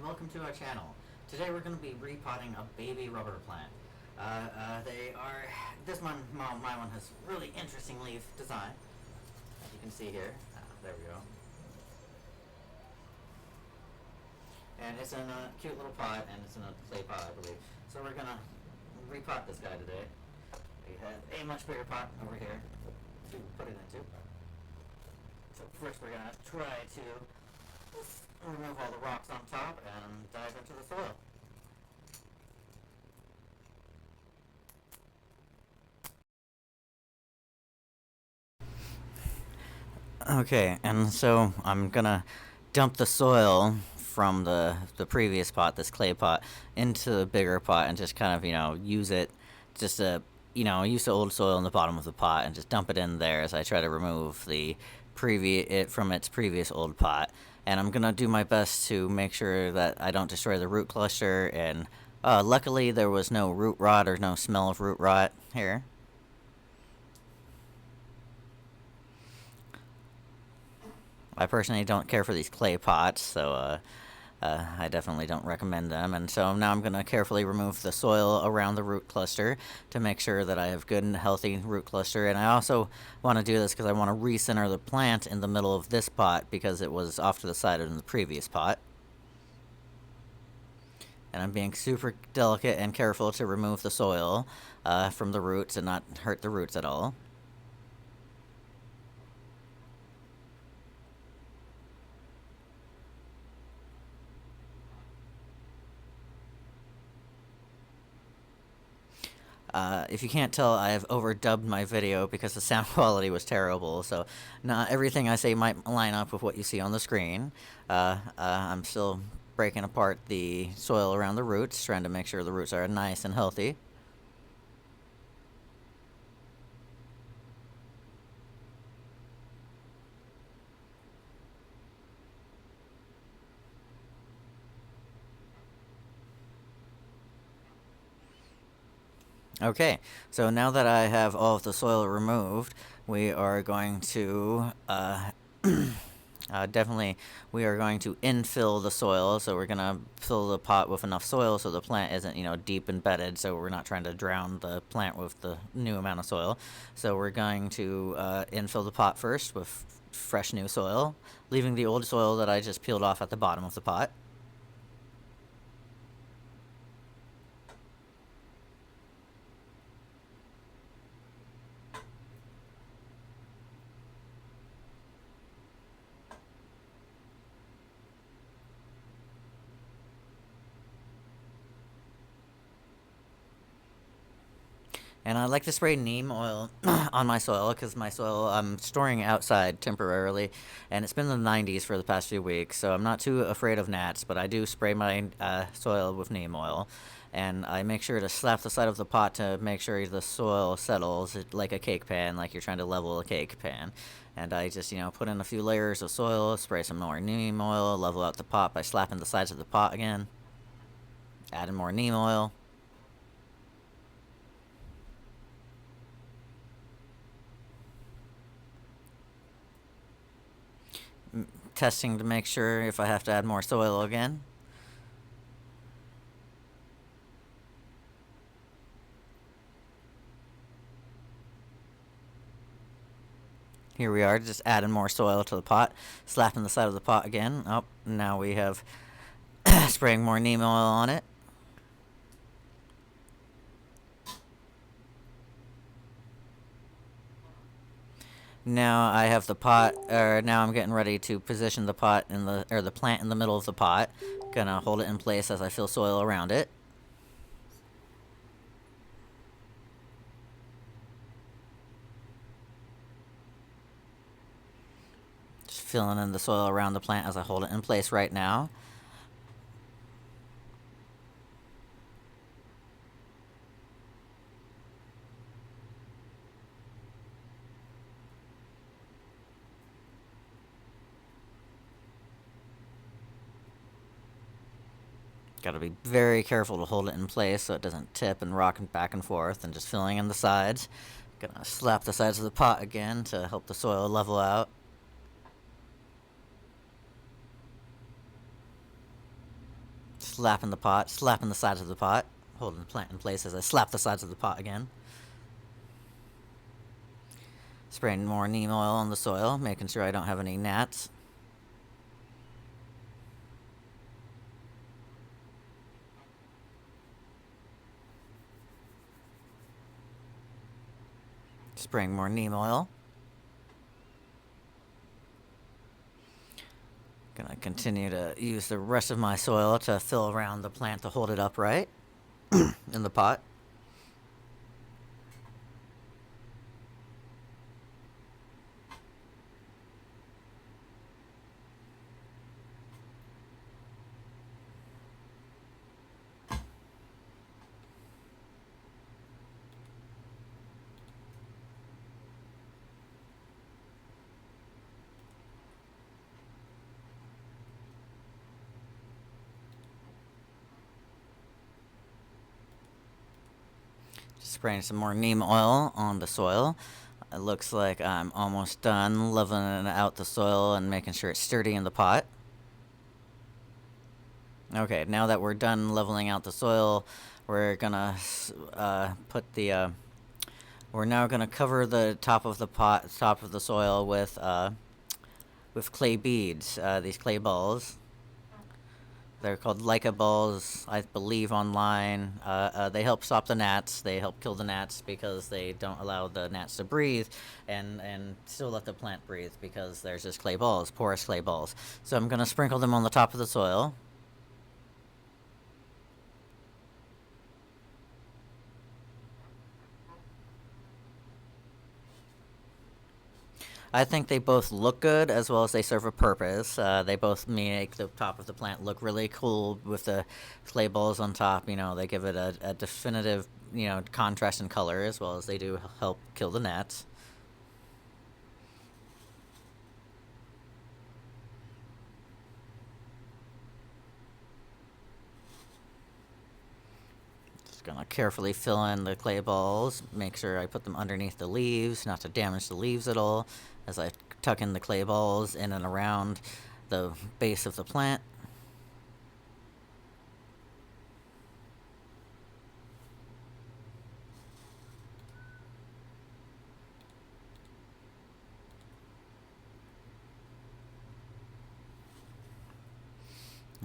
welcome to our channel. Today we're going to be repotting a baby rubber plant. This one, my one has really interesting leaf design, as you can see here. There we go. And it's in a cute little pot, and it's in a clay pot, I believe. So we're going to repot this guy today. We have a much bigger pot over here to put it into. So first we're going to try to remove all the rocks on top and dive into the soil. Okay, and so I'm gonna dump the soil from the previous pot, this clay pot, into the bigger pot and just kind of, use it, just use the old soil in the bottom of the pot and just dump it in there as I try to remove it from its previous old pot. And I'm gonna do my best to make sure that I don't destroy the root cluster, and luckily there was no root rot or no smell of root rot here. I personally don't care for these clay pots, so I definitely don't recommend them. And so now I'm going to carefully remove the soil around the root cluster to make sure that I have good and healthy root cluster. And I also want to do this because I want to recenter the plant in the middle of this pot because it was off to the side in the previous pot. And I'm being super delicate and careful to remove the soil from the roots and not hurt the roots at all. If you can't tell, I have overdubbed my video because the sound quality was terrible, so not everything I say might line up with what you see on the screen. I'm still breaking apart the soil around the roots, trying to make sure the roots are nice and healthy. Okay, so now that I have all of the soil removed, we are going to we are going to infill the soil. So we're going to fill the pot with enough soil so the plant isn't, deep embedded, so we're not trying to drown the plant with the new amount of soil. So we're going to infill the pot first with fresh new soil, leaving the old soil that I just peeled off at the bottom of the pot. And I like to spray neem oil on my soil because my soil I'm storing outside temporarily, and it's been in the 90s for the past few weeks, so I'm not too afraid of gnats, but I do spray my soil with neem oil. And I make sure to slap the side of the pot to make sure the soil settles like a cake pan, like you're trying to level a cake pan. And I just, put in a few layers of soil, spray some more neem oil, level out the pot by slapping the sides of the pot again, adding more neem oil. Testing to make sure if I have to add more soil again. Here we are, just adding more soil to the pot, slapping the side of the pot again. Oh, now we have spraying more neem oil on it. Now I have the pot, now I'm getting ready to position the pot the plant in the middle of the pot. Gonna hold it in place as I fill soil around it. Just filling in the soil around the plant as I hold it in place right now. Gotta be very careful to hold it in place so it doesn't tip and rock back and forth, and just filling in the sides. Gonna slap the sides of the pot again to help the soil level out. slapping the pot, slapping the sides of the pot, holding the plant in place as I slap the sides of the pot again. Spraying more neem oil on the soil, making sure I don't have any gnats. Spraying more neem oil. Gonna continue to use the rest of my soil to fill around the plant to hold it upright in the pot. Spraying some more neem oil on the soil. It looks like I'm almost done leveling out the soil and making sure it's sturdy in the pot. Okay, now that we're done leveling out the soil, we're gonna we're now gonna cover the top of the pot, top of the soil with clay beads. These clay balls. They're called Leica balls, I believe, online. They help stop the gnats. They help kill the gnats because they don't allow the gnats to breathe and still let the plant breathe because there's just clay balls, porous clay balls. So I'm going to sprinkle them on the top of the soil. I think they both look good as well as they serve a purpose. They both make the top of the plant look really cool with the clay balls on top. You know, they give it a definitive, contrast in color as well as they do help kill the gnats. Just gonna carefully fill in the clay balls. Make sure I put them underneath the leaves, not to damage the leaves at all, as I tuck in the clay balls in and around the base of the plant.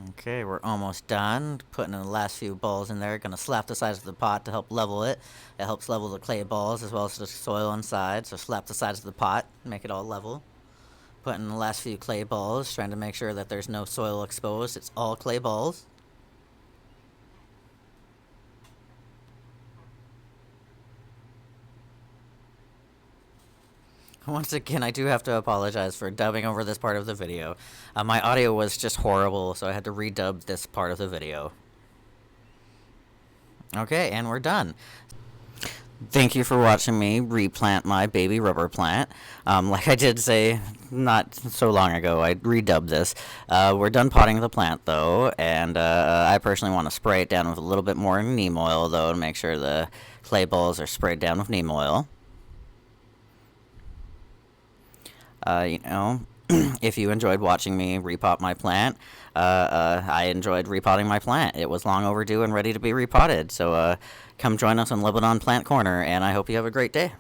Okay, we're almost done. Putting in the last few balls in there. Gonna slap the sides of the pot to help level it. It helps level the clay balls as well as the soil inside. So slap the sides of the pot, make it all level. Putting in the last few clay balls, trying to make sure that there's no soil exposed. It's all clay balls. Once again, I do have to apologize for dubbing over this part of the video. My audio was just horrible, so I had to redub this part of the video. Okay, and we're done. Thank you for watching me replant my baby rubber plant. Like I did say not so long ago, I redubbed this. We're done potting the plant, though, and I personally want to spray it down with a little bit more neem oil, though, to make sure the clay balls are sprayed down with neem oil. If you enjoyed watching me repot my plant, I enjoyed repotting my plant. It was long overdue and ready to be repotted. So come join us on Lebanon Plant Corner, and I hope you have a great day.